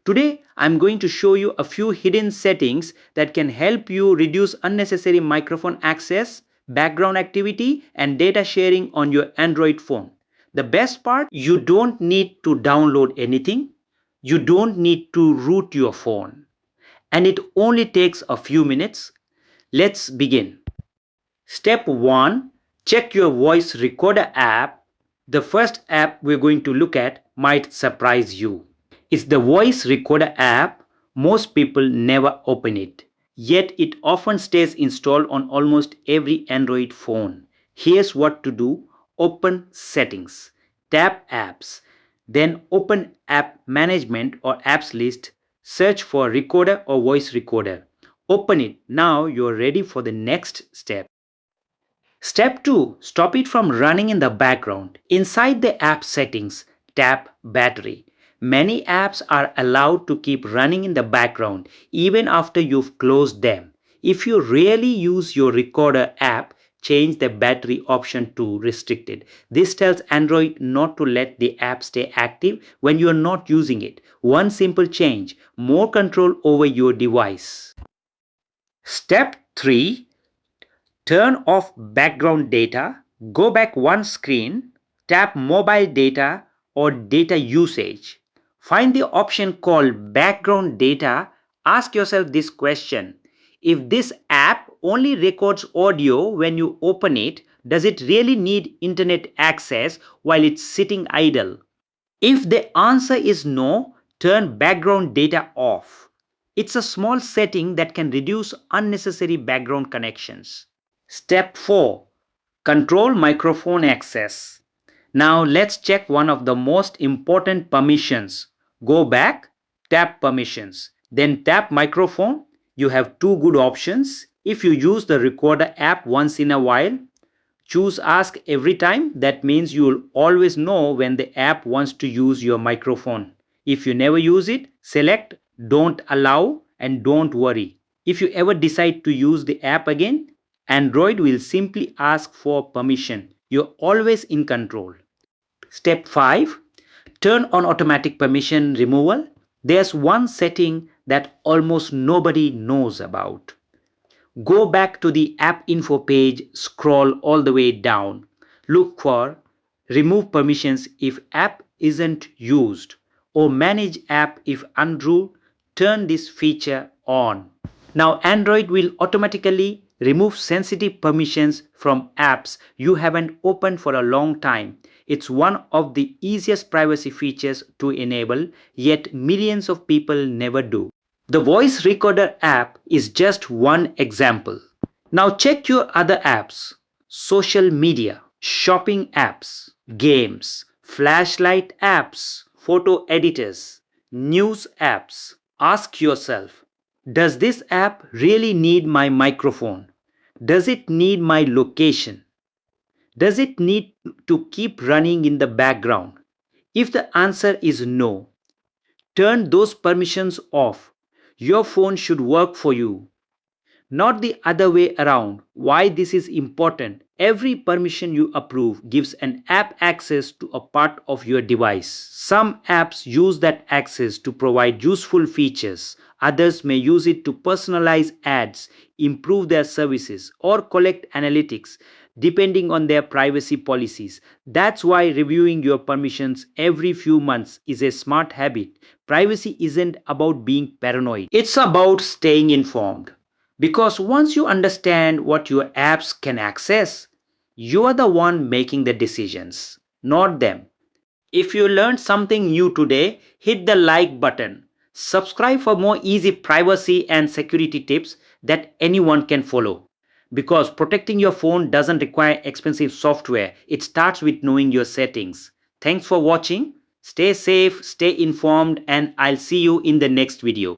Today, I'm going to show you a few hidden settings that can help you reduce unnecessary microphone access, background activity, and data sharing on your Android phone. The best part, you don't need to download anything. You don't need to root your phone. And it only takes a few minutes. Let's begin. Step 1. Check your voice recorder app. The first app we're going to look at might surprise you. It's the voice recorder app. Most people never open it. Yet it often stays installed on almost every Android phone. Here's what to do. Open Settings. Tap Apps. Then open App Management or Apps list. Search for Recorder or Voice Recorder. Open it. Now you're ready for the next step. Step 2. Stop it from running in the background. Inside the app settings, tap Battery. Many apps are allowed to keep running in the background even after you've closed them. If you really use your recorder app, change the battery option to restricted. This tells Android not to let the app stay active when you are not using it. One simple change, more control over your device. Step 3. Turn off background data, go back one screen, tap mobile data or data usage. Find the option called background data. Ask yourself this question. If this app only records audio when you open it, does it really need internet access while it's sitting idle? If the answer is no, turn background data off. It's a small setting that can reduce unnecessary background connections. Step 4. Control microphone access. Now let's check one of the most important permissions. Go back, tap Permissions, then tap Microphone. You have two good options. If you use the recorder app once in a while, choose Ask Every Time. That means you will always know when the app wants to use your microphone. If you never use it, select Don't Allow and don't worry. If you ever decide to use the app again, Android will simply ask for permission. You're always in control. Step 5. Turn on automatic permission removal. There's one setting that almost nobody knows about. Go back to the app info page, scroll all the way down. Look for Remove permissions if app isn't used or Manage app if unroot. Turn this feature on. Now Android will automatically remove sensitive permissions from apps you haven't opened for a long time. It's one of the easiest privacy features to enable, yet millions of people never do. The voice recorder app is just one example. Now check your other apps: social media, shopping apps, games, flashlight apps, photo editors, news apps. Ask yourself, does this app really need my microphone? Does it need my location? Does it need to keep running in the background? If the answer is no, turn those permissions off. Your phone should work for you, not the other way around. Why this is important? Every permission you approve gives an app access to a part of your device. Some apps use that access to provide useful features. Others may use it to personalize ads, improve their services, or collect analytics, depending on their privacy policies. That's why reviewing your permissions every few months is a smart habit. Privacy isn't about being paranoid. It's about staying informed. Because once you understand what your apps can access, you are the one making the decisions, not them. If you learned something new today, hit the like button. Subscribe for more easy privacy and security tips that anyone can follow. Because protecting your phone doesn't require expensive software. It starts with knowing your settings. Thanks for watching. Stay safe, stay informed, and I'll see you in the next video.